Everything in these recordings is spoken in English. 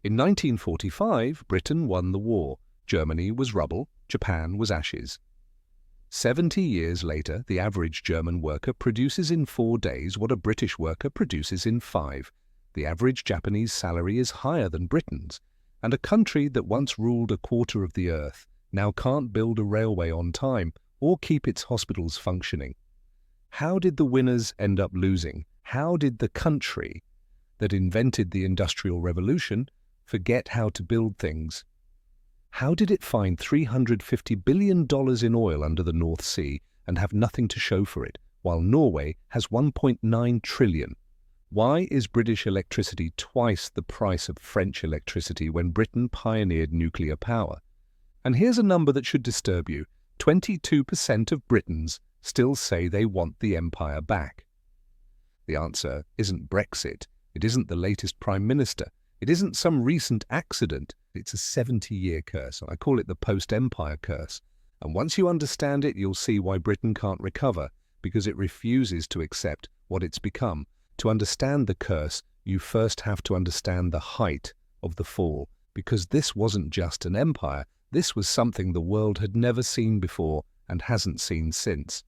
In 1945, Britain won the war. Germany was rubble, Japan was ashes. 70 years later, the average German worker produces in 4 days what a British worker produces in 5. The average Japanese salary is higher than Britain's, and a country that once ruled a quarter of the earth now can't build a railway on time or keep its hospitals functioning. How did the winners end up losing? How did the country that invented the Industrial Revolution forget how to build things? How did it find $350 billion in oil under the North Sea and have nothing to show for it, while Norway has $1.9 trillion? Why is British electricity twice the price of French electricity when Britain pioneered nuclear power? And here's a number that should disturb you. 22% of Britons still say they want the empire back. The answer isn't Brexit. It isn't the latest Prime Minister. It isn't some recent accident. It's a 70-year curse. I call it the post-empire curse. And once you understand it, you'll see why Britain can't recover, because it refuses to accept what it's become. To understand the curse, you first have to understand the height of the fall, because this wasn't just an empire. This was something the world had never seen before and hasn't seen since.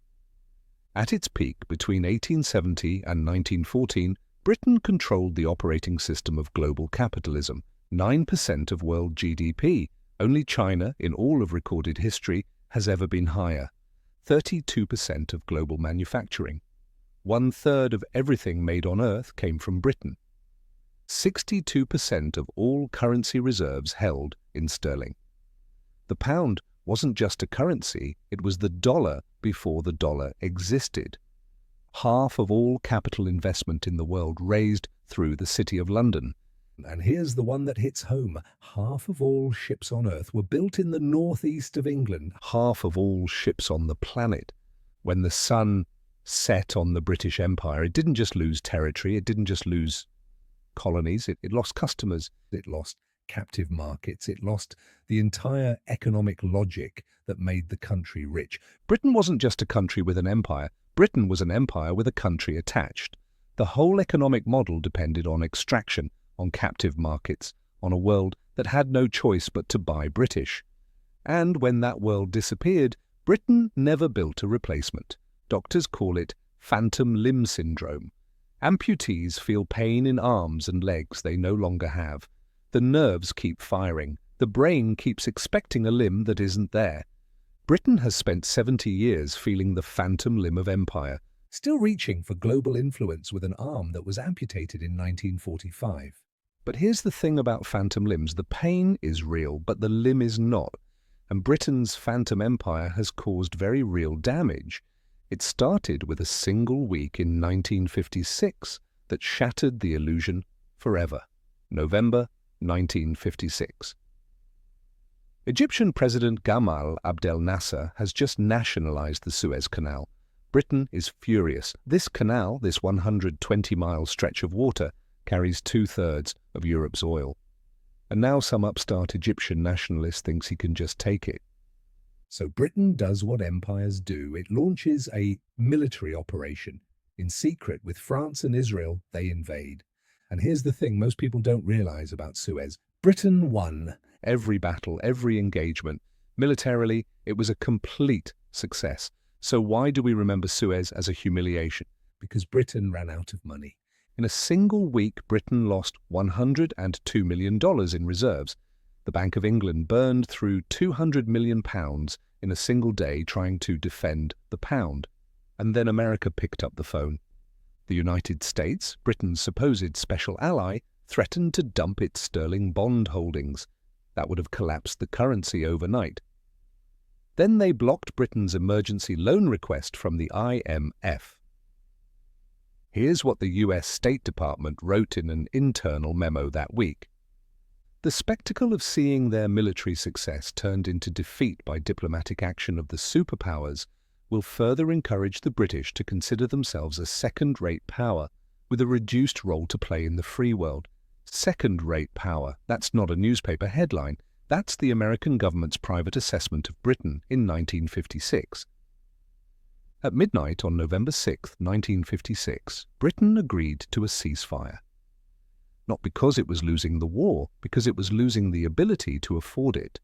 At its peak between 1870 and 1914, Britain controlled the operating system of global capitalism, 9% of world GDP. Only China, in all of recorded history, has ever been higher. 32% of global manufacturing. 1/3 of everything made on Earth came from Britain. 62% of all currency reserves held in sterling. The pound wasn't just a currency, it was the dollar before the dollar existed. Half of all capital investment in the world raised through the City of London. And here's the one that hits home. Half of all ships on Earth were built in the northeast of England. Half of all ships on the planet. When the sun set on the British Empire, it didn't just lose territory, it didn't just lose colonies, it lost customers, it lost captive markets, it lost the entire economic logic that made the country rich. Britain wasn't just a country with an empire, Britain was an empire with a country attached. The whole economic model depended on extraction, on captive markets, on a world that had no choice but to buy British. And when that world disappeared, Britain never built a replacement. Doctors call it phantom limb syndrome. Amputees feel pain in arms and legs they no longer have. The nerves keep firing. The brain keeps expecting a limb that isn't there. Britain has spent 70 years feeling the phantom limb of empire, still reaching for global influence with an arm that was amputated in 1945. But here's the thing about phantom limbs. The pain is real, but the limb is not. And Britain's phantom empire has caused very real damage. It started with a single week in 1956 that shattered the illusion forever. November 1956. Egyptian President Gamal Abdel Nasser has just nationalized the Suez Canal. Britain is furious. This canal, this 120-mile stretch of water, carries 2/3 of Europe's oil. And now some upstart Egyptian nationalist thinks he can just take it. So Britain does what empires do. It launches a military operation. In secret, with France and Israel, they invade. And here's the thing most people don't realize about Suez. Britain won every battle, every engagement. Militarily, it was a complete success. So why do we remember Suez as a humiliation? Because Britain ran out of money. In a single week, Britain lost $102 million in reserves. The Bank of England burned through £200 million in a single day trying to defend the pound. And then America picked up the phone. The United States, Britain's supposed special ally, threatened to dump its sterling bond holdings. That would have collapsed the currency overnight. Then they blocked Britain's emergency loan request from the IMF. Here's what the US State Department wrote in an internal memo that week. The spectacle of seeing their military success turned into defeat by diplomatic action of the superpowers will further encourage the British to consider themselves a second-rate power with a reduced role to play in the free world. Second-rate power, that's not a newspaper headline, that's the American government's private assessment of Britain in 1956. At midnight on November 6, 1956, Britain agreed to a ceasefire. not because it was losing the war, because it was losing the ability to afford it.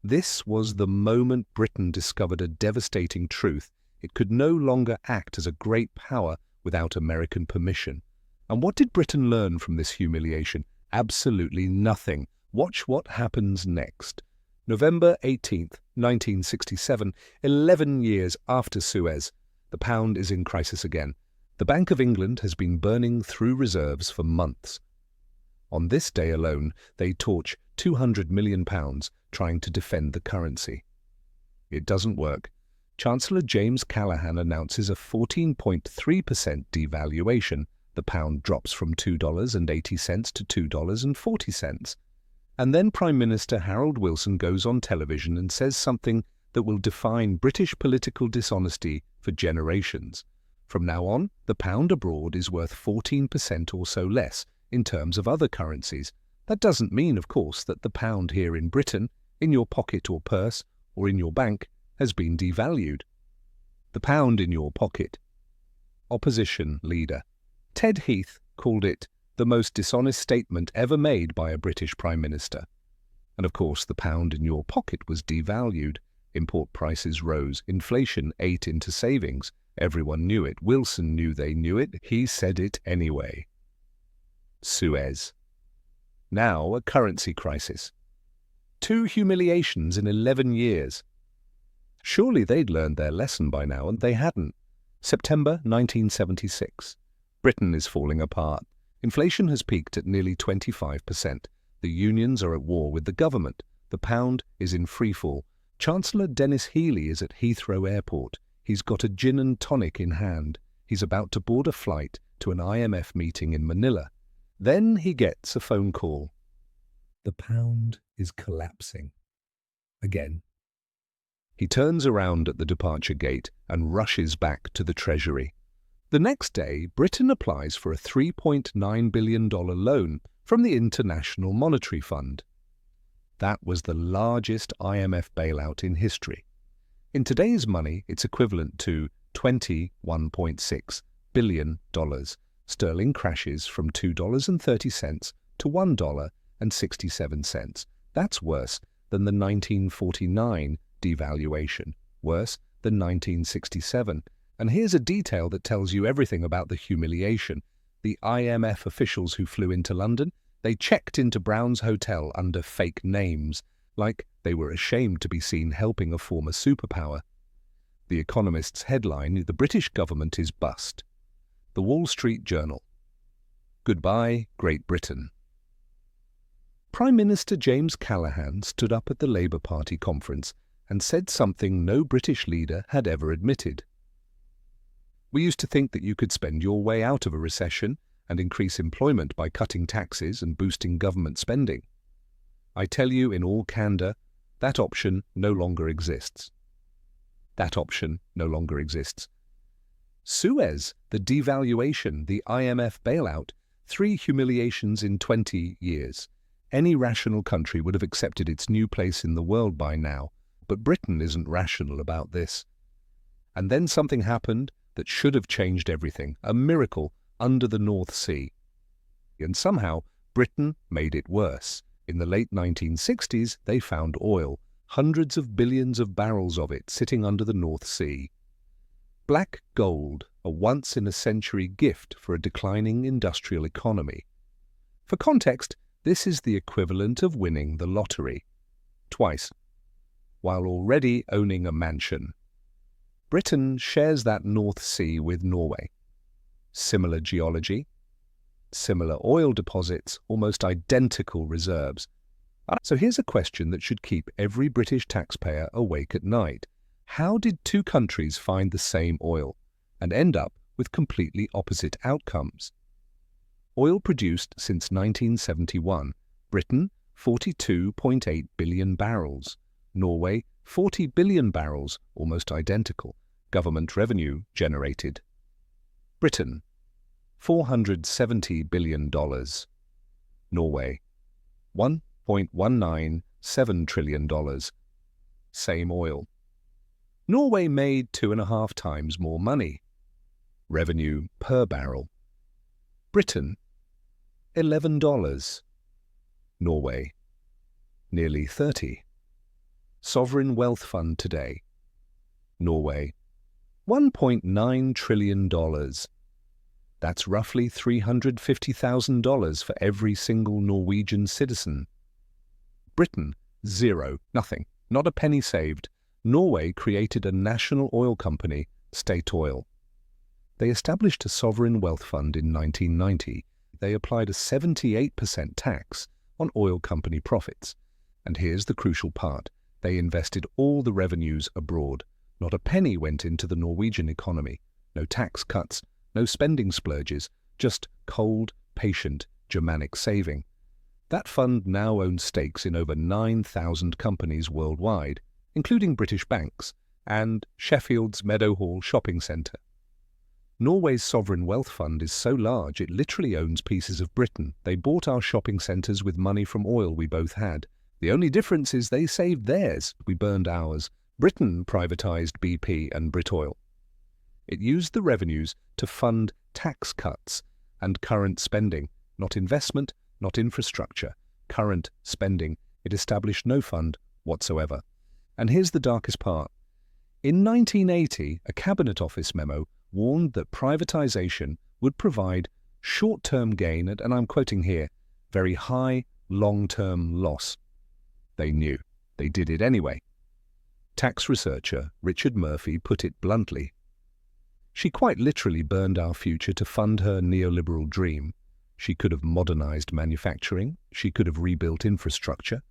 This was the moment Britain discovered a devastating truth. It could no longer act as a great power without American permission. And what did Britain learn from this humiliation? Absolutely nothing. Watch what happens next. November 18th, 1967, 11 years after Suez, the pound is in crisis again. The Bank of England has been burning through reserves for months. On this day alone, they torch £200 million trying to defend the currency. It doesn't work. Chancellor James Callaghan announces a 14.3% devaluation. The pound drops from $2.80 to $2.40. And then Prime Minister Harold Wilson goes on television and says something that will define British political dishonesty for generations. From now on, the pound abroad is worth 14% or so less in terms of other currencies. That doesn't mean, of course, that the pound here in Britain, in your pocket or purse, or in your bank, has been devalued. The pound in your pocket. Opposition leader Ted Heath called it the most dishonest statement ever made by a British Prime Minister. And of course, the pound in your pocket was devalued. Import prices rose. Inflation ate into savings. Everyone knew it. Wilson knew they knew it. He said it anyway. Suez. Now a currency crisis. 2 humiliations in 11 years. Surely they'd learned their lesson by now, and they hadn't. September 1976. Britain is falling apart. Inflation has peaked at nearly 25%. The unions are at war with the government. The pound is in freefall. Chancellor Denis Healey is at Heathrow Airport. He's got a gin and tonic in hand. He's about to board a flight to an IMF meeting in Manila. Then he gets a phone call. The pound is collapsing. Again. He turns around at the departure gate and rushes back to the Treasury. The next day, Britain applies for a $3.9 billion loan from the International Monetary Fund. That was the largest IMF bailout in history. In today's money, it's equivalent to $21.6 billion. Sterling crashes from $2.30 to $1.67. That's worse than the 1949 devaluation, worse than 1967. And here's a detail that tells you everything about the humiliation. The IMF officials who flew into London, they checked into Brown's Hotel under fake names, like they were ashamed to be seen helping a former superpower. The Economist's headline, "The British Government is Bust." The Wall Street Journal. Goodbye, Great Britain. Prime Minister James Callaghan stood up at the Labour Party conference and said something no British leader had ever admitted. We used to think that you could spend your way out of a recession and increase employment by cutting taxes and boosting government spending. I tell you in all candour, that option no longer exists. That option no longer exists. Suez, the devaluation, the IMF bailout, 3 humiliations in 20 years. Any rational country would have accepted its new place in the world by now, but Britain isn't rational about this. And then something happened that should have changed everything, a miracle under the North Sea. And somehow, Britain made it worse. In the late 1960s, they found oil, hundreds of billions of barrels of it sitting under the North Sea. Black gold, a once-in-a-century gift for a declining industrial economy. For context, this is the equivalent of winning the lottery. Twice, while already owning a mansion. Britain shares that North Sea with Norway. Similar geology, similar oil deposits, almost identical reserves. So here's a question that should keep every British taxpayer awake at night. How did 2 countries find the same oil and end up with completely opposite outcomes? Oil produced since 1971. Britain, 42.8 billion barrels. Norway, 40 billion barrels, almost identical. Government revenue generated. Britain, $470 billion. Norway, $1.197 trillion. Same oil. Norway made 2.5 times more money. Revenue per barrel. Britain, $11. Norway, nearly 30. Sovereign wealth fund today. Norway, $1.9 trillion. That's roughly $350,000 for every single Norwegian citizen. Britain, zero, nothing, not a penny saved. Norway created a national oil company, Statoil. They established a sovereign wealth fund in 1990. They applied a 78% tax on oil company profits. And here's the crucial part. They invested all the revenues abroad. Not a penny went into the Norwegian economy. No tax cuts, no spending splurges, just cold, patient, Germanic saving. That fund now owns stakes in over 9,000 companies worldwide, including British banks and Sheffield's Meadowhall shopping centre. Norway's sovereign wealth fund is so large it literally owns pieces of Britain. They bought our shopping centres with money from oil we both had. The only difference is they saved theirs. We burned ours. Britain privatised BP and Britoil. It used the revenues to fund tax cuts and current spending, not investment, not infrastructure, current spending. It established no fund whatsoever. And here's the darkest part. In 1980, a Cabinet Office memo warned that privatisation would provide short-term gain and I'm quoting here, very high long-term loss. They knew. They did it anyway. Tax researcher Richard Murphy put it bluntly. She quite literally burned our future to fund her neoliberal dream. She could have modernised manufacturing. She could have rebuilt infrastructure.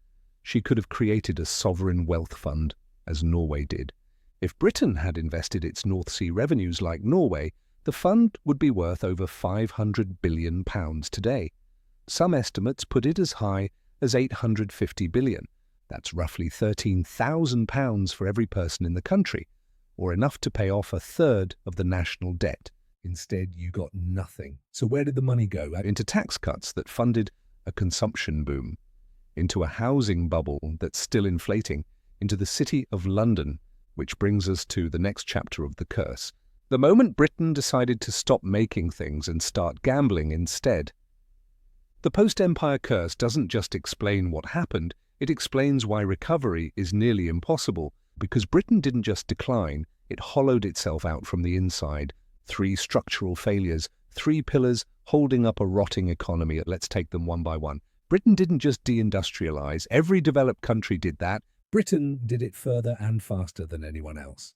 She could have created a sovereign wealth fund, as Norway did. If Britain had invested its North Sea revenues like Norway, the fund would be worth over £500 billion today. Some estimates put it as high as £850 billion. That's roughly £13,000 for every person in the country, or enough to pay off a third of the national debt. Instead, you got nothing. So where did the money go? Into tax cuts that funded a consumption boom, into a housing bubble that's still inflating, into the City of London, which brings us to the next chapter of the curse. The moment Britain decided to stop making things and start gambling instead. The post-empire curse doesn't just explain what happened, it explains why recovery is nearly impossible, because Britain didn't just decline, it hollowed itself out from the inside. 3 structural failures, 3 pillars holding up a rotting economy. Let's take them one by one. Britain didn't just deindustrialize, every developed country did that. Britain did it further and faster than anyone else.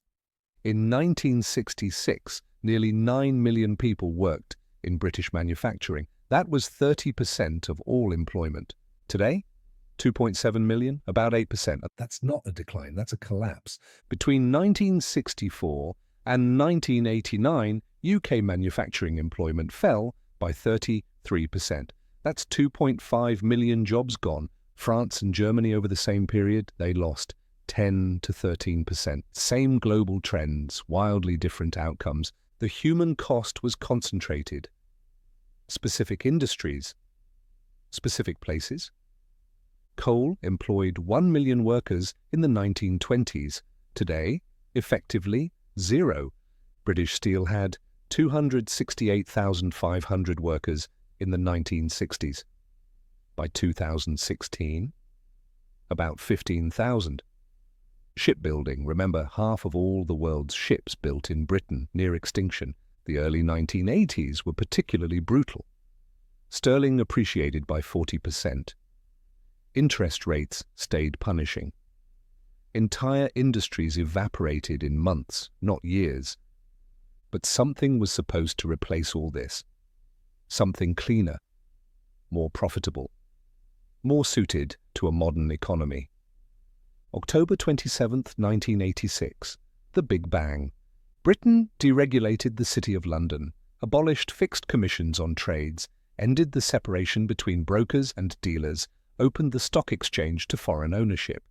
In 1966, nearly 9 million people worked in British manufacturing. That was 30% of all employment. Today, 2.7 million, about 8%. That's not a decline, that's a collapse. Between 1964 and 1989, UK manufacturing employment fell by 33%. That's 2.5 million jobs gone. France and Germany over the same period, they lost 10 to 13%. Same global trends, wildly different outcomes. The human cost was concentrated. Specific industries, specific places. Coal employed 1 million workers in the 1920s. Today, effectively, zero. British Steel had 268,500 workers in the 1960s. By 2016, about 15,000. Shipbuilding, remember, half of all the world's ships built in Britain, near extinction. The early 1980s were particularly brutal. Sterling appreciated by 40%. Interest rates stayed punishing. Entire industries evaporated in months, not years. But something was supposed to replace all this. Something cleaner, more profitable, more suited to a modern economy. October 27, 1986, the Big Bang. Britain deregulated the City of London, abolished fixed commissions on trades, ended the separation between brokers and dealers, opened the stock exchange to foreign ownership.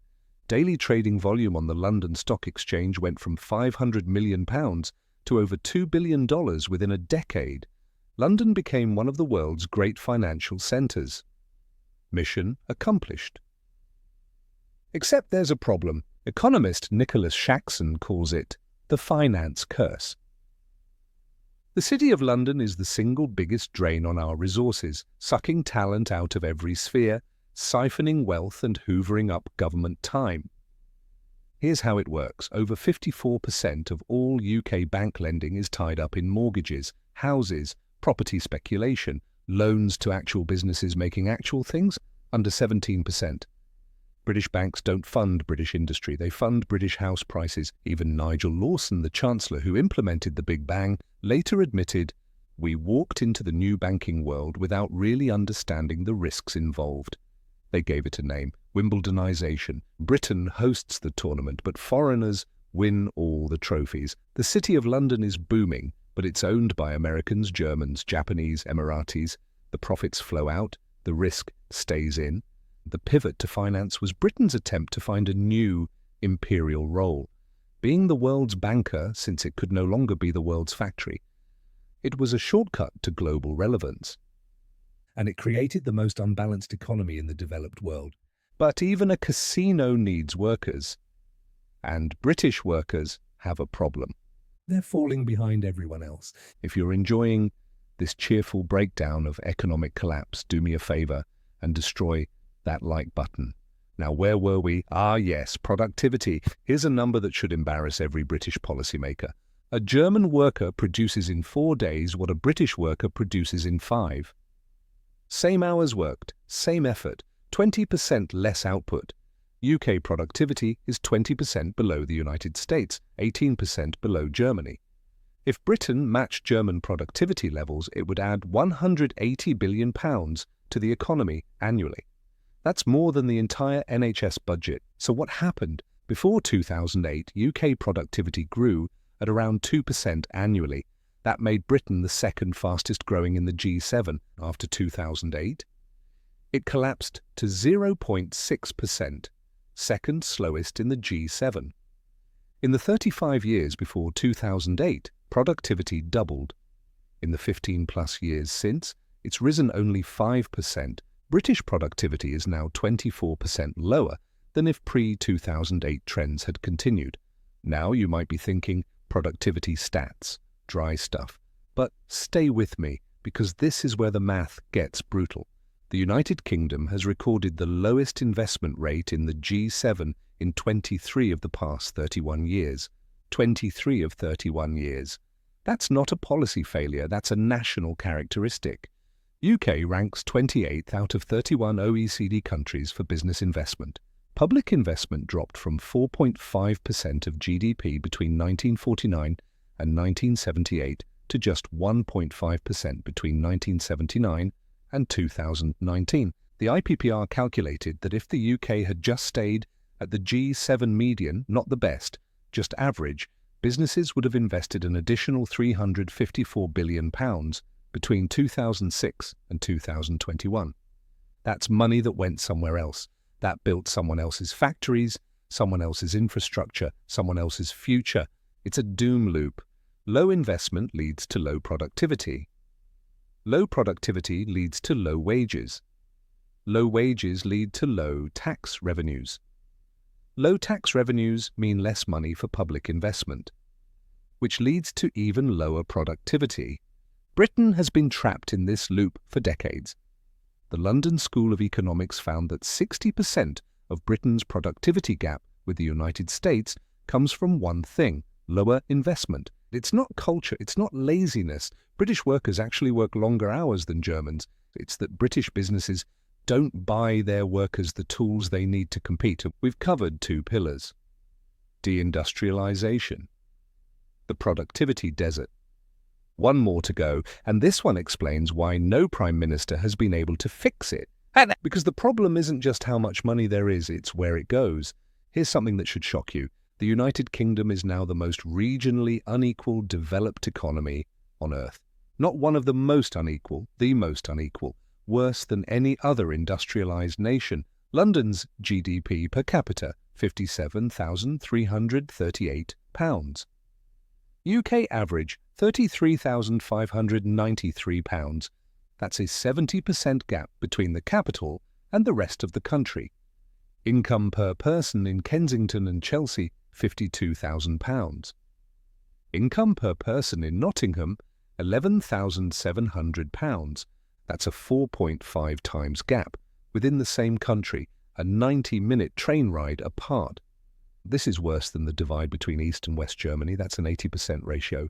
Daily trading volume on the London Stock Exchange went from £500 million to over $2 billion within a decade. London became one of the world's great financial centres. Mission accomplished. Except there's a problem. Economist Nicholas Acheson calls it the finance curse. The City of London is the single biggest drain on our resources, sucking talent out of every sphere, siphoning wealth and hoovering up government time. Here's how it works. Over 54% of all UK bank lending is tied up in mortgages, houses, property speculation, loans to actual businesses making actual things, under 17%. British banks don't fund British industry, they fund British house prices. Even Nigel Lawson, the Chancellor who implemented the Big Bang, later admitted, "We walked into the new banking world without really understanding the risks involved." They gave it a name, Wimbledonisation. Britain hosts the tournament, but foreigners win all the trophies. The City of London is booming, but it's owned by Americans, Germans, Japanese, Emiratis. The profits flow out, the risk stays in. The pivot to finance was Britain's attempt to find a new imperial role. Being the world's banker, since it could no longer be the world's factory, it was a shortcut to global relevance. And it created the most unbalanced economy in the developed world. But even a casino needs workers. And British workers have a problem. They're falling behind everyone else. If you're enjoying this cheerful breakdown of economic collapse, do me a favor and destroy that like button. Now, where were we? Yes, productivity. Here's a number that should embarrass every British policymaker. A German worker produces in 4 days what a British worker produces in 5. Same hours worked, same effort, 20% less output. UK productivity is 20% below the United States, 18% below Germany. If Britain matched German productivity levels, it would add £180 billion to the economy annually. That's more than the entire NHS budget. So what happened? Before 2008, UK productivity grew at around 2% annually. That made Britain the second fastest growing in the G7 after 2008. It collapsed to 0.6%, second slowest in the G7. In the 35 years before 2008, productivity doubled. In the 15-plus years since, it's risen only 5%. British productivity is now 24% lower than if pre-2008 trends had continued. Now you might be thinking, productivity stats, dry stuff. But stay with me, because this is where the math gets brutal. The United Kingdom has recorded the lowest investment rate in the G7 in 23 of the past 31 years. 23 of 31 years. That's not a policy failure, that's a national characteristic. UK ranks 28th out of 31 OECD countries for business investment. Public investment dropped from 4.5% of GDP between 1949 and 1978 to just 1.5% between 1979 and 2019. The IPPR calculated that if the UK had just stayed at the G7 median, not the best, just average, businesses would have invested an additional £354 billion between 2006 and 2021. That's money that went somewhere else. That built someone else's factories, someone else's infrastructure, someone else's future. It's a doom loop. Low investment leads to low productivity. Low productivity leads to low wages. Low wages lead to low tax revenues. Low tax revenues mean less money for public investment, which leads to even lower productivity. Britain has been trapped in this loop for decades. The London School of Economics found that 60% of Britain's productivity gap with the United States comes from one thing: lower investment. It's not culture, it's not laziness. British workers actually work longer hours than Germans. It's that British businesses don't buy their workers the tools they need to compete. We've covered 2 pillars. Deindustrialisation. The productivity desert. One more to go, and this one explains why no Prime Minister has been able to fix it. Because the problem isn't just how much money there is, it's where it goes. Here's something that should shock you. The United Kingdom is now the most regionally unequal developed economy on Earth. Not one of the most unequal, the most unequal. Worse than any other industrialised nation. London's GDP per capita, £57,338. UK average, £33,593. That's a 70% gap between the capital and the rest of the country. Income per person in Kensington and Chelsea, £52,000. Income per person in Nottingham, £11,700. That's a 4.5 times gap within the same country, a 90-minute train ride apart. This is worse than the divide between East and West Germany, that's an 80% ratio.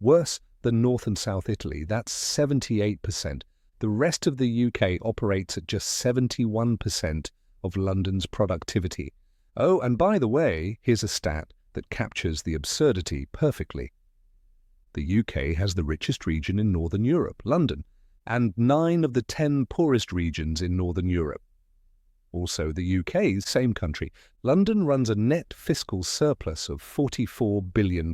Worse than North and South Italy, that's 78%. The rest of the UK operates at just 71% of London's productivity. Oh, and by the way, here's a stat that captures the absurdity perfectly. The UK has the richest region in Northern Europe, London, and 9 of the 10 poorest regions in Northern Europe. Also, the UK, same country, London runs a net fiscal surplus of £44 billion.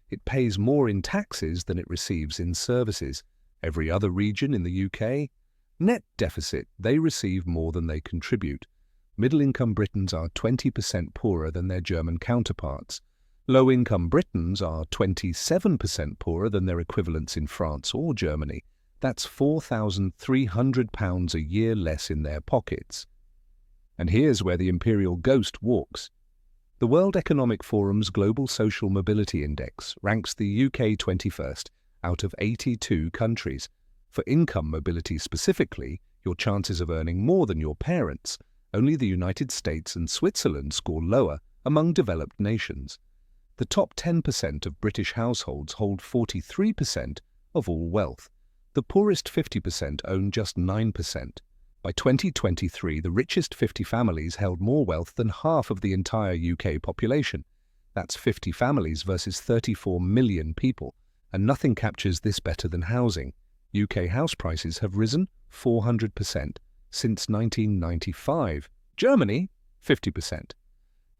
It pays more in taxes than it receives in services. Every other region in the UK, net deficit, they receive more than they contribute. Middle-income Britons are 20% poorer than their German counterparts. Low-income Britons are 27% poorer than their equivalents in France or Germany. That's £4,300 a year less in their pockets. And here's where the Imperial ghost walks. The World Economic Forum's Global Social Mobility Index ranks the UK 21st out of 82 countries. For income mobility specifically, your chances of earning more than your parents, only the United States and Switzerland score lower among developed nations. The top 10% of British households hold 43% of all wealth. The poorest 50% own just 9%. By 2023, the richest 50 families held more wealth than half of the entire UK population. That's 50 families versus 34 million people, and nothing captures this better than housing. UK house prices have risen 400% since 1995. Germany, 50%.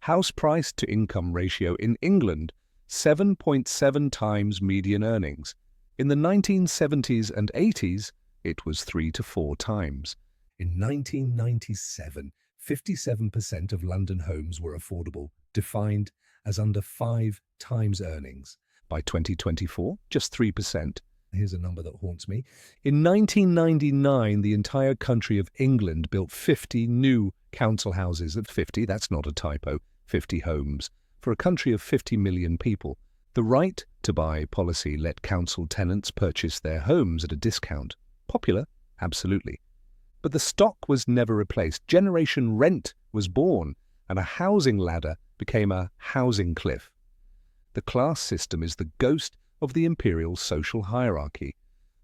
House price to income ratio in England, 7.7 times median earnings. In the 1970s and 80s, it was 3 to 4 times. In 1997, 57% of London homes were affordable, defined as under 5 times earnings. By 2024, just 3%. Here's a number that haunts me. In 1999, the entire country of England built 50 new council houses. At 50, that's not a typo, 50 homes. For a country of 50 million people, the right to buy policy let council tenants purchase their homes at a discount. Popular? Absolutely. But the stock was never replaced. Generation rent was born, and a housing ladder became a housing cliff. The class system is the ghost of the imperial social hierarchy.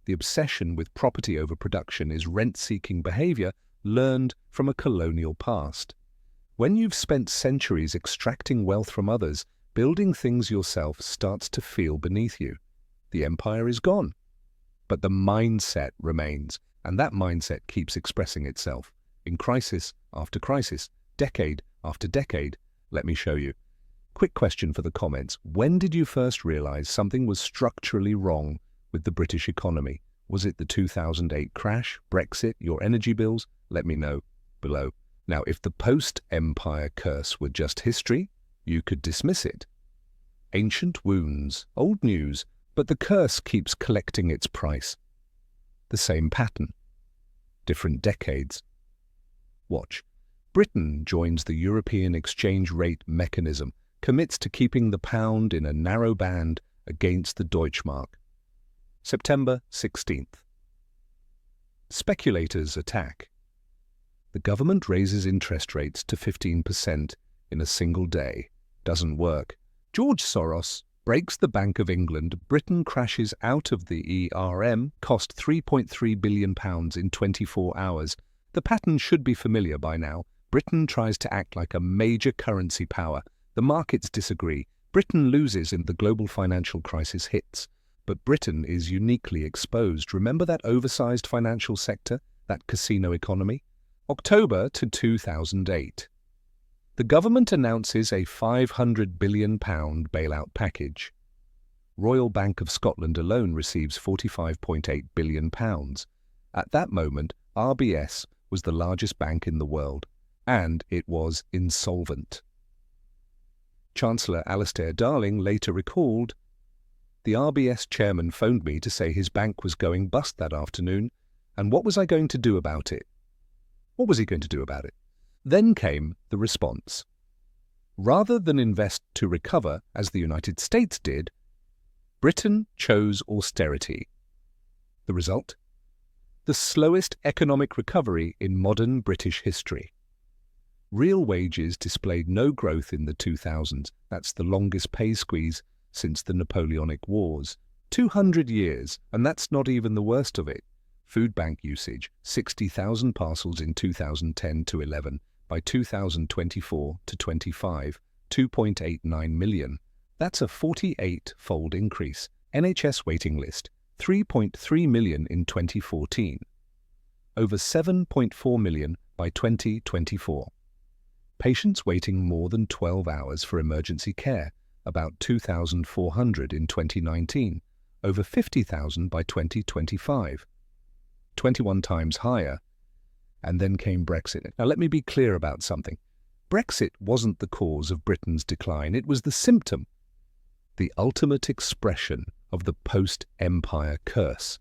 The obsession with property over production is rent-seeking behavior learned from a colonial past. When you've spent centuries extracting wealth from others, building things yourself starts to feel beneath you. The empire is gone, but the mindset remains, and that mindset keeps expressing itself in crisis after crisis, decade after decade. Let me show you. Quick question for the comments. When did you first realize something was structurally wrong with the British economy? Was it the 2008 crash, Brexit, your energy bills? Let me know below. Now, if the post-empire curse were just history, you could dismiss it. Ancient wounds, old news, but the curse keeps collecting its price. The same pattern. Different decades. Watch. Britain joins the European exchange rate mechanism, commits to keeping the pound in a narrow band against the Deutschmark. September 16th. Speculators attack. The government raises interest rates to 15% in a single day. Doesn't work. George Soros breaks the Bank of England. Britain crashes out of the ERM, cost £3.3 billion in 24 hours. The pattern should be familiar by now. Britain tries to act like a major currency power. The markets disagree. Britain loses and the global financial crisis hits. But Britain is uniquely exposed. Remember that oversized financial sector, that casino economy? October to 2008. The government announces a £500 billion bailout package. Royal Bank of Scotland alone receives £45.8 billion. At that moment, RBS was the largest bank in the world, and it was insolvent. Chancellor Alastair Darling later recalled, "The RBS chairman phoned me to say his bank was going bust that afternoon, and what was I going to do about it?" What was he going to do about it? Then came the response. Rather than invest to recover, as the United States did, Britain chose austerity. The result? The slowest economic recovery in modern British history. Real wages displayed no growth in the 2000s. That's the longest pay squeeze since the Napoleonic Wars. 200 years, and that's not even the worst of it. Food bank usage, 60,000 parcels in 2010 to 11. By 2024 to 25, 2.89 million. That's a 48-fold increase. NHS waiting list, 3.3 million in 2014. Over 7.4 million by 2024. Patients waiting more than 12 hours for emergency care, about 2,400 in 2019. Over 50,000 by 2025. 21 times higher. And then came Brexit. Now let me be clear about something. Brexit wasn't the cause of Britain's decline, it was the symptom, the ultimate expression of the post-empire curse.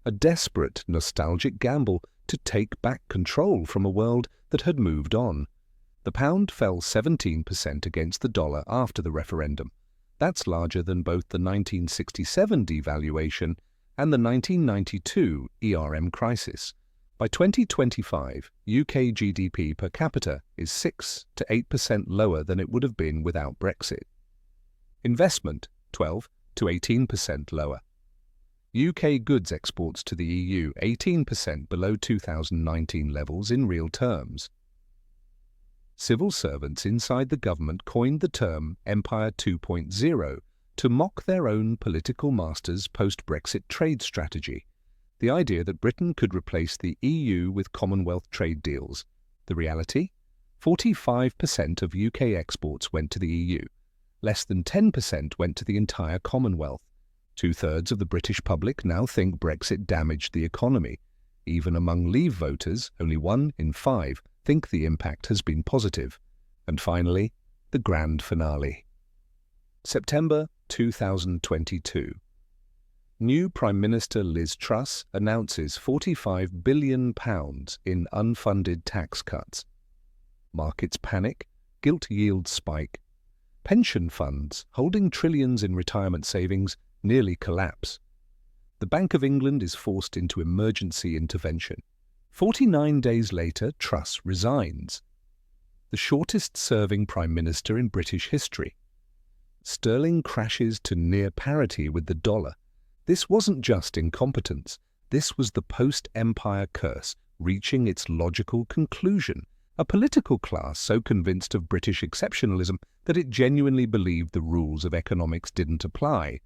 A desperate, nostalgic gamble to take back control from a world that had moved on. The pound fell 17% against the dollar after the referendum. That's larger than both the 1967 devaluation and the 1992 ERM crisis. By 2025, UK GDP per capita is 6 to 8% lower than it would have been without Brexit. Investment, 12 to 18% lower. UK goods exports to the EU, 18% below 2019 levels in real terms. Civil servants inside the government coined the term Empire 2.0 to mock their own political masters' post-Brexit trade strategy. The idea that Britain could replace the EU with Commonwealth trade deals. The reality? 45% of UK exports went to the EU. Less than 10% went to the entire Commonwealth. Two-thirds of the British public now think Brexit damaged the economy. Even among Leave voters, only 1 in 5 think the impact has been positive. And finally, the grand finale. September 2022. New Prime Minister Liz Truss announces £45 billion in unfunded tax cuts. Markets panic, gilt yields spike. Pension funds, holding trillions in retirement savings, nearly collapse. The Bank of England is forced into emergency intervention. 49 days later, Truss resigns. The shortest-serving Prime Minister in British history. Sterling crashes to near parity with the dollar. This wasn't just incompetence. This was the post-empire curse reaching its logical conclusion. A political class so convinced of British exceptionalism that it genuinely believed the rules of economics didn't apply.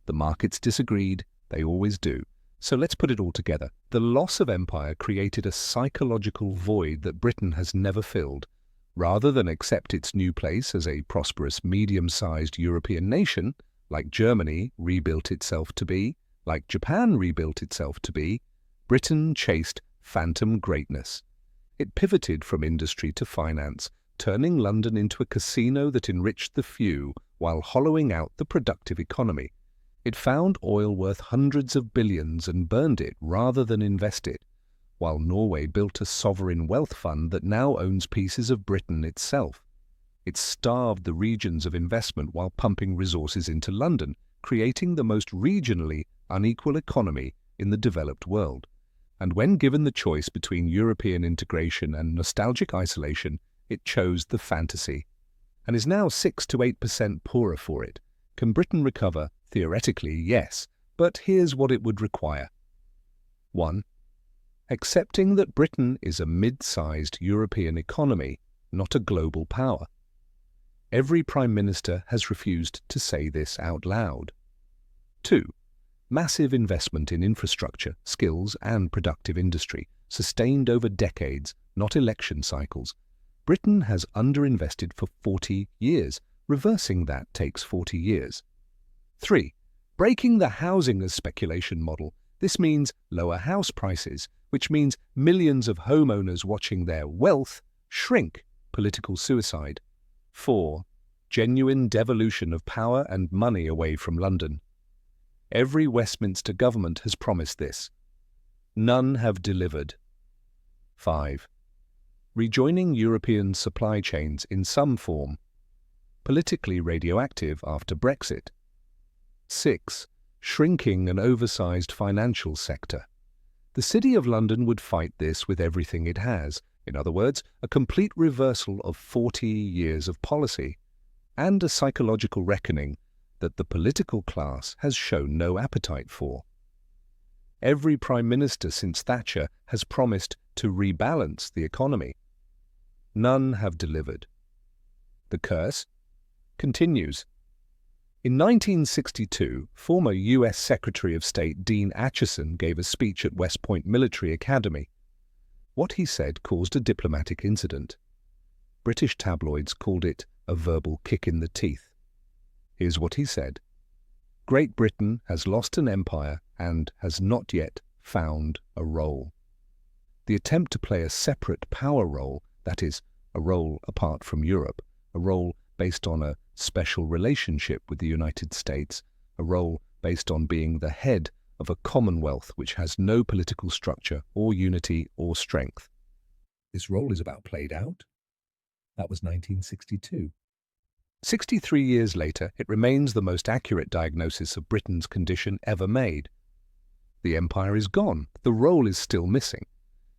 The markets disagreed. They always do. So let's put it all together. The loss of empire created a psychological void that Britain has never filled. Rather than accept its new place as a prosperous, medium-sized European nation, like Germany rebuilt itself to be, like Japan rebuilt itself to be, Britain chased phantom greatness. It pivoted from industry to finance, turning London into a casino that enriched the few while hollowing out the productive economy. It found oil worth hundreds of billions and burned it rather than invest it, while Norway built a sovereign wealth fund that now owns pieces of Britain itself. It starved the regions of investment while pumping resources into London, creating the most regionally unequal economy in the developed world. And when given the choice between European integration and nostalgic isolation, it chose the fantasy, and is now 6 to 8% poorer for it. Can Britain recover? Theoretically, yes, but here's what it would require. 1. Accepting that Britain is a mid-sized European economy, not a global power. Every Prime Minister has refused to say this out loud. 2. Massive investment in infrastructure, skills and productive industry, sustained over decades, not election cycles. Britain has underinvested for 40 years. Reversing that takes 40 years. 3. Breaking the housing as speculation model. This means lower house prices, which means millions of homeowners watching their wealth shrink. Political suicide. 4. Genuine devolution of power and money away from London. Every Westminster government has promised this. None have delivered. 5. Rejoining European supply chains in some form. Politically radioactive after Brexit. 6. Shrinking an oversized financial sector. The City of London would fight this with everything it has. In other words, a complete reversal of 40 years of policy, and a psychological reckoning that the political class has shown no appetite for. Every Prime Minister since Thatcher has promised to rebalance the economy. None have delivered. The curse continues. In 1962, former U.S. Secretary of State Dean Acheson gave a speech at West Point Military Academy. What he said caused a diplomatic incident. British tabloids called it a verbal kick in the teeth. Here's what he said. Great Britain has lost an empire and has not yet found a role. The attempt to play a separate power role, that is, a role apart from Europe, a role based on a special relationship with the United States, a role based on being the head of a commonwealth which has no political structure or unity or strength. This role is about played out. That was 1962. 63 years later, it remains the most accurate diagnosis of Britain's condition ever made. The empire is gone, the role is still missing.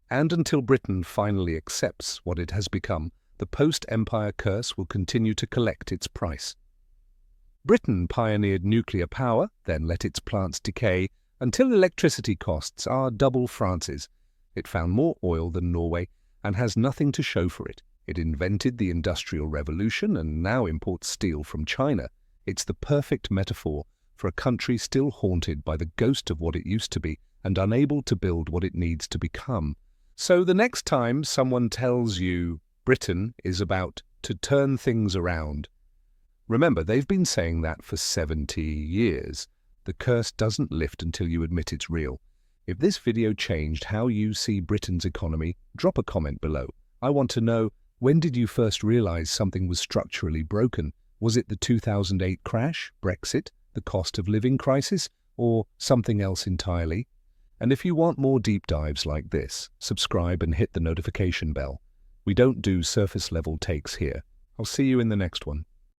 And until Britain finally accepts what it has become, the post-empire curse will continue to collect its price. Britain pioneered nuclear power, then let its plants decay, until electricity costs are double France's. It found more oil than Norway and has nothing to show for it. It invented the Industrial Revolution and now imports steel from China. It's the perfect metaphor for a country still haunted by the ghost of what it used to be and unable to build what it needs to become. So the next time someone tells you Britain is about to turn things around, remember they've been saying that for 70 years. The curse doesn't lift until you admit it's real. If this video changed how you see Britain's economy, drop a comment below. I want to know, when did you first realize something was structurally broken? Was it the 2008 crash, Brexit, the cost of living crisis, or something else entirely? And if you want more deep dives like this, subscribe and hit the notification bell. We don't do surface-level takes here. I'll see you in the next one.